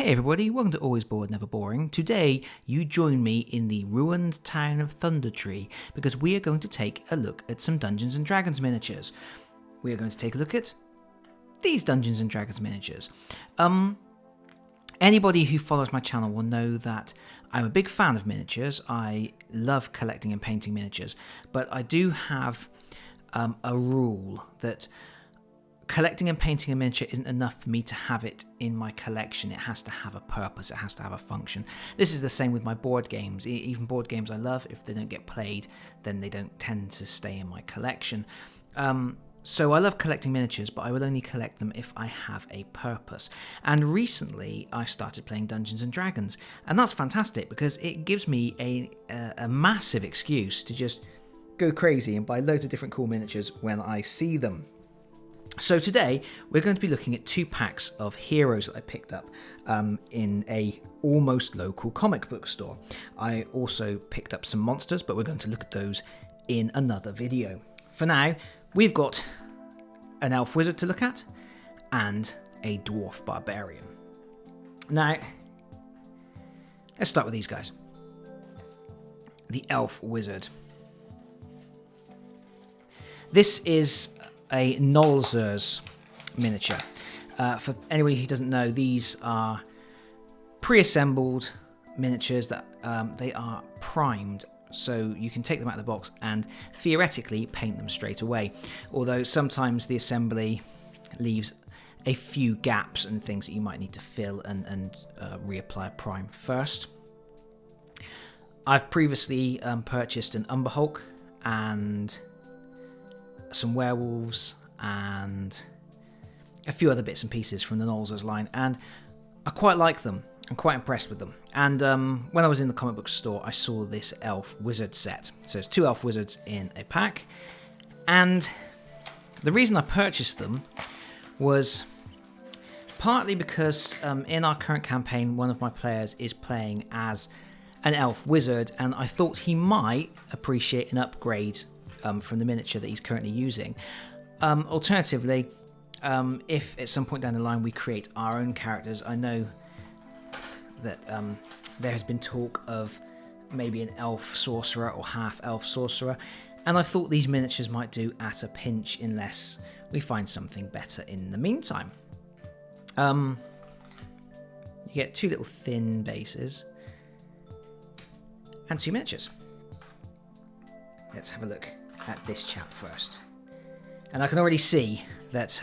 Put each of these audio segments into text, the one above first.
Hey everybody, welcome to Always Bored, Never Boring. Today, you join me in the ruined town of Thundertree because we are going to take a look at some Dungeons & Dragons miniatures. We are going to take a look at these Dungeons & Dragons miniatures. Anybody who follows my channel will know that I'm a big fan of miniatures. I love collecting and painting miniatures, but I do have a rule that collecting and painting a miniature isn't enough for me to have it in my collection. It has to have a purpose, it has to have a function. This is the same with my board games. Even board games I love, if they don't get played, then they don't tend to stay in my collection. So I love collecting miniatures, but I will only collect them if I have a purpose. And recently I started playing Dungeons & Dragons, and that's fantastic because it gives me a massive excuse to just go crazy and buy loads of different cool miniatures when I see them. So today we're going to be looking at 2 packs of heroes that I picked up in a almost local comic book store. I also picked up some monsters, but we're going to look at those in another video. For now, we've got an elf wizard to look at and a dwarf barbarian. Now, let's start with these guys. The elf wizard. This is a Nolzur's miniature. For anybody who doesn't know, these are pre-assembled miniatures that they are primed, so you can take them out of the box and theoretically paint them straight away. Although sometimes the assembly leaves a few gaps and things that you might need to fill and reapply a prime first. I've previously purchased an Umber Hulk and some werewolves and a few other bits and pieces from the Nolzur's line, and I quite like them. I'm quite impressed with them. And when I was in the comic book store, I saw this elf wizard set. So it's 2 elf wizards in a pack, and the reason I purchased them was partly because in our current campaign, one of my players is playing as an elf wizard, and I thought he might appreciate an upgrade from the miniature that he's currently using. Alternatively, if at some point down the line we create our own characters, I know that there has been talk of maybe an elf sorcerer or half elf sorcerer, and I thought these miniatures might do at a pinch unless we find something better in the meantime. You get 2 little thin bases and 2 miniatures. Let's have a look at this chap first. And I can already see that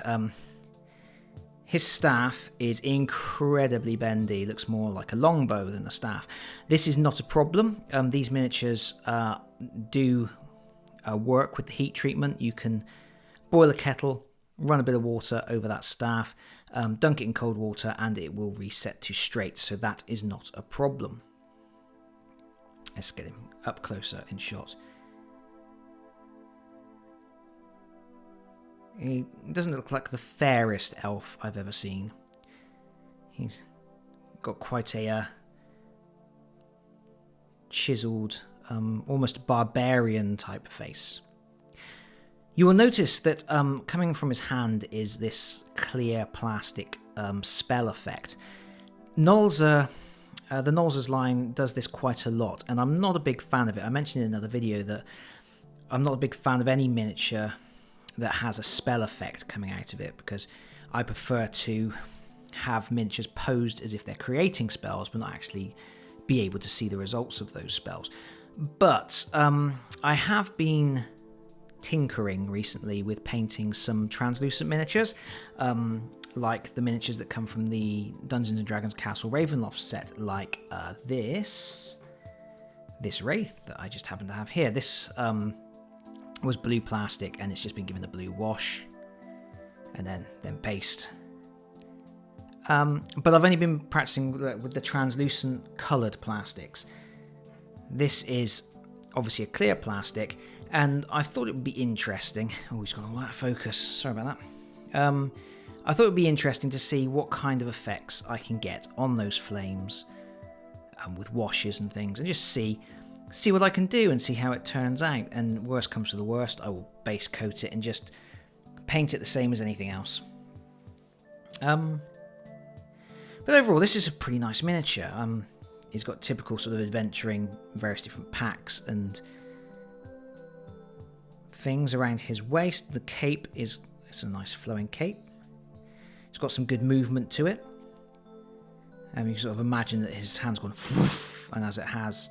his staff is incredibly bendy. It looks more like a longbow than a staff. This is not a problem. These miniatures do work with the heat treatment. You can boil a kettle, run a bit of water over that staff, dunk it in cold water, and it will reset to straight. So that is not a problem. Let's get him up closer in shot. He doesn't look like the fairest elf I've ever seen. He's got quite a chiseled, almost barbarian type face. You will notice that coming from his hand is this clear plastic spell effect. Nolzur, the Nolzur's line does this quite a lot, and I'm not a big fan of it. I mentioned in another video that I'm not a big fan of any miniature that has a spell effect coming out of it, because I prefer to have miniatures posed as if they're creating spells, but not actually be able to see the results of those spells. But I have been tinkering recently with painting some translucent miniatures, like the miniatures that come from the Dungeons & Dragons Castle Ravenloft set, like this Wraith that I just happen to have here. This was blue plastic, and it's just been given a blue wash and then paste. But I've only been practicing with the translucent coloured plastics. This is obviously a clear plastic, and I thought it would be interesting. Oh, he's got all that focus. Sorry about that. I thought it would be interesting to see what kind of effects I can get on those flames with washes and things, and just see what I can do and see how it turns out. And worst comes to the worst, I will base coat it and just paint it the same as anything else. But overall, this is a pretty nice miniature. He's got typical sort of adventuring, various different packs and things around his waist. The cape it's a nice flowing cape. It's got some good movement to it. You can sort of imagine that his hand's gone whoosh, and as it has,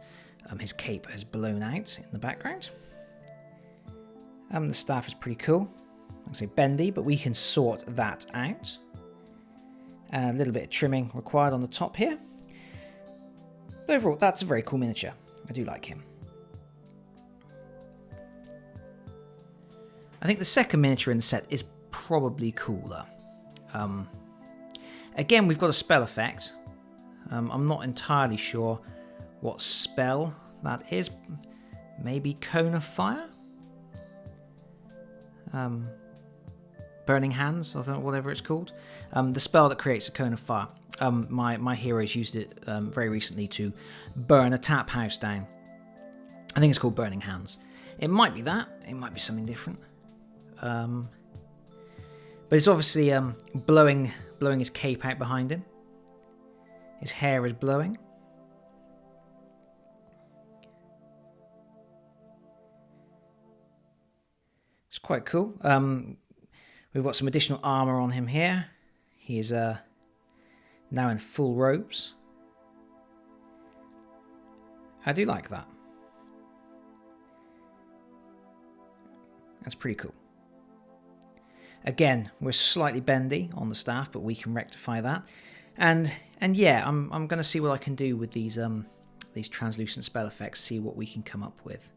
his cape has blown out in the background. The staff is pretty cool. I say bendy, but we can sort that out. A little bit of trimming required on the top here. But overall, that's a very cool miniature. I do like him. I think the second miniature in the set is probably cooler. Again, we've got a spell effect. I'm not entirely sure what spell that is. Maybe Cone of Fire? Burning Hands, I don't know, whatever it's called. The spell that creates a cone of fire. My heroes used it very recently to burn a tap house down. I think it's called Burning Hands. It might be that. It might be something different. But it's obviously blowing his cape out behind him. His hair is blowing. It's quite cool. We've got some additional armour on him here. He is now in full robes. I do like that. That's pretty cool. Again, we're slightly bendy on the staff, but we can rectify that. And yeah, I'm going to see what I can do with these translucent spell effects. See what we can come up with.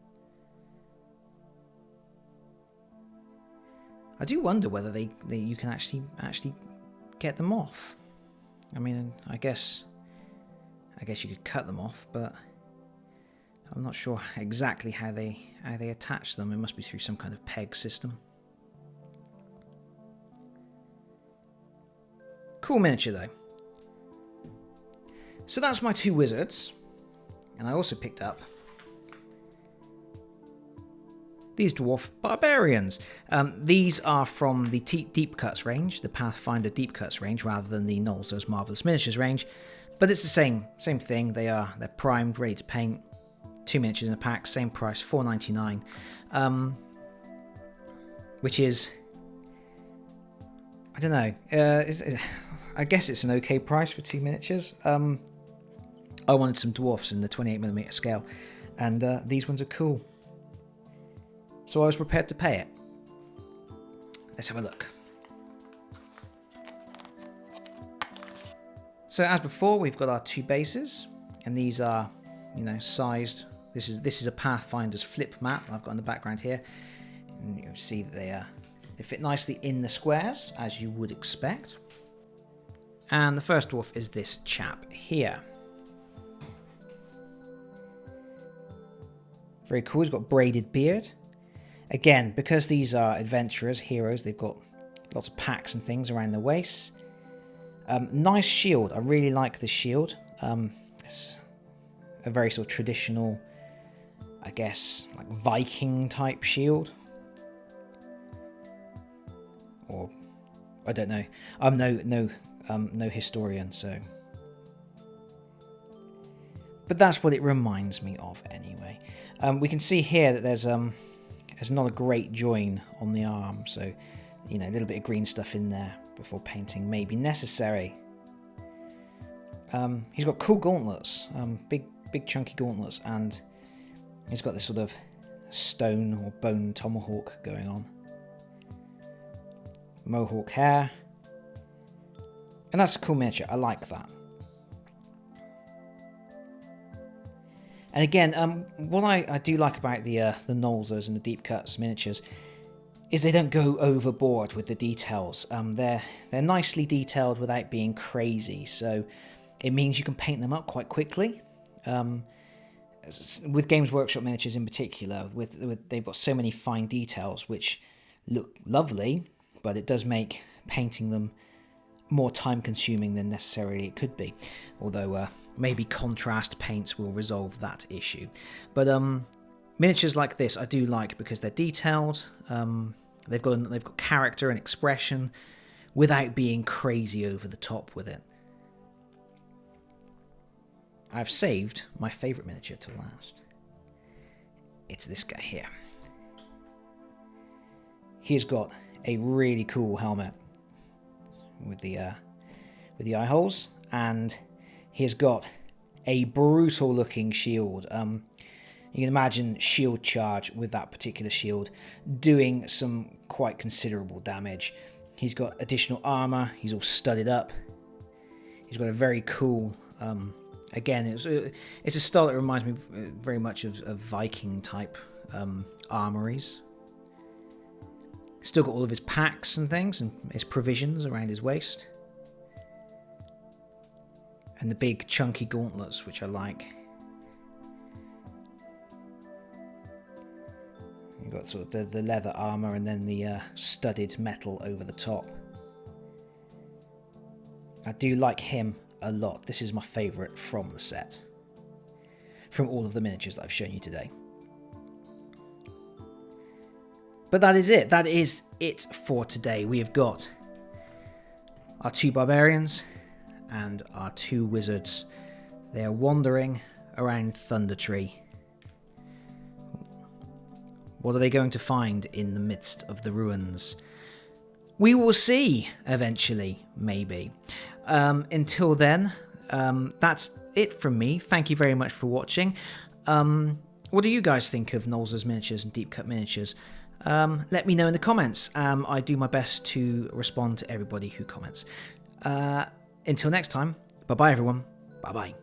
I do wonder whether you can actually get them off. I mean, I guess you could cut them off, but I'm not sure exactly how they attach them. It must be through some kind of peg system. Cool miniature though. So that's my two wizards, and I also picked up these Dwarf Barbarians. These are from the Deep Cuts range, the Pathfinder Deep Cuts range, rather than the Nolzur's Marvelous Miniatures range. But it's the same thing. They're primed, ready to paint. 2 miniatures in a pack, same price, $4.99. Which is, I don't know. I guess it's an okay price for 2 miniatures. I wanted some dwarfs in the 28mm scale, and these ones are cool. So I was prepared to pay it. Let's have a look. So as before, we've got our 2 bases, and these are, sized. This is a Pathfinder's flip mat I've got in the background here, and you can see that they fit nicely in the squares, as you would expect. And the first dwarf is this chap here. Very cool. He's got braided beard. Again, because these are adventurers, heroes, they've got lots of packs and things around their waists. Nice shield. I really like the shield. It's a very sort of traditional, I guess, like Viking type shield. Or, I don't know. I'm no historian, so. But that's what it reminds me of anyway. We can see here that there's not a great join on the arm, so a little bit of green stuff in there before painting may be necessary. He's got cool gauntlets, big chunky gauntlets, and he's got this sort of stone or bone tomahawk going on. Mohawk hair, and that's a cool miniature. I like that. And again, what I do like about the Nolzurs and the Deep Cuts miniatures is they don't go overboard with the details. They're nicely detailed without being crazy, so it means you can paint them up quite quickly. With Games Workshop miniatures in particular, they've got so many fine details which look lovely, but it does make painting them more time consuming than necessarily it could be, although maybe contrast paints will resolve that issue. But miniatures like this I do like because they're detailed, they've got character and expression without being crazy over the top with it. I've saved my favourite miniature to last. It's this guy here. He's got a really cool helmet with the eye holes, and he's got a brutal looking shield. You can imagine shield charge with that particular shield doing some quite considerable damage. He's got additional armor. He's all studded up. He's got a very cool. Again, it's a style that reminds me very much of Viking type armories. Still got all of his packs and things and his provisions around his waist. And the big chunky gauntlets, which I like. You've got sort of the leather armour and then the studded metal over the top. I do like him a lot. This is my favourite from the set. From all of the miniatures that I've shown you today. But that is it. That is it for today. We have got our 2 barbarians and our 2 wizards. They are wandering around Thunder Tree. What are they going to find in the midst of the ruins? We will see eventually, maybe. Until then, that's it from me. Thank you very much for watching. What do you guys think of Nolzur's miniatures and Deep Cut miniatures? Let me know in the comments. I do my best to respond to everybody who comments. Until next time, bye-bye everyone. Bye-bye.